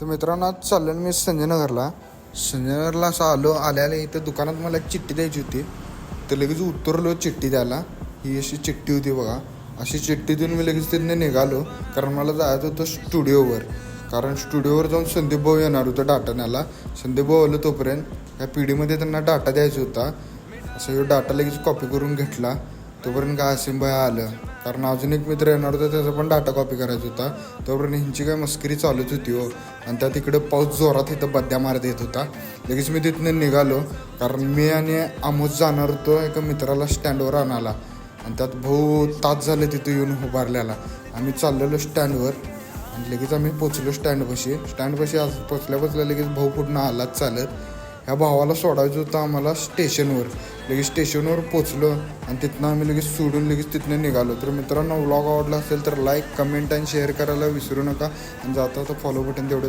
तर मित्रांनो आज चाललो मी संजयनगरला असं आल्या इथं दुकानात मला एक चिठ्ठी द्यायची होती. तर लगेच उतरलो चिठ्ठी द्यायला. ही अशी चिठ्ठी होती बघा. अशी चिठ्ठी देऊन मी लगेच तिथनं निघालो, कारण मला जायचं होतं स्टुडिओवर. कारण स्टुडिओवर जाऊन संदीप भाऊ येणार होतं डाटा न्यायला. संदीप भाऊ आलं तोपर्यंत ह्या पिढीमध्ये त्यांना डाटा द्यायचा होता. असं ह्यो डाटा लगेच कॉपी करून घेतला. तोपर्यंत काय असीम भाई आलं, कारण अजून एक मित्र येणार होता, त्याचा पण डाटा कॉपी करायचा होता. तोपर्यंत ह्यांची काय मस्करी चालूच होती हो. आणि त्या तिकडे पाऊस जोरात इथं बद्या मारत येत होता. लगेच मी तिथनं निघालो, कारण मी आणि आमोद जाणार होतो एका मित्राला स्टँडवर आणायला. आणि त्यात भाऊ तास झाले तिथं येऊन उभारल्याला. आम्ही चाललेलो स्टँडवर आणि लगेच आम्ही पोचलो स्टँडपाशी आज पोचल्या लगेच भाऊ पूर्ण आलाच चालत. ह्या भावाला सोडायचं होतं आम्हाला स्टेशनवर. लगेच स्टेशनवर पोचलो आणि तिथनं आम्ही लगेच सोडून लगेच तिथनं निघालो. तर मित्रांनो, व्लॉग आवडला असेल तर लाईक, कमेंट आणि शेअर करायला विसरू नका. आणि जाता फॉलो बटन तेवढं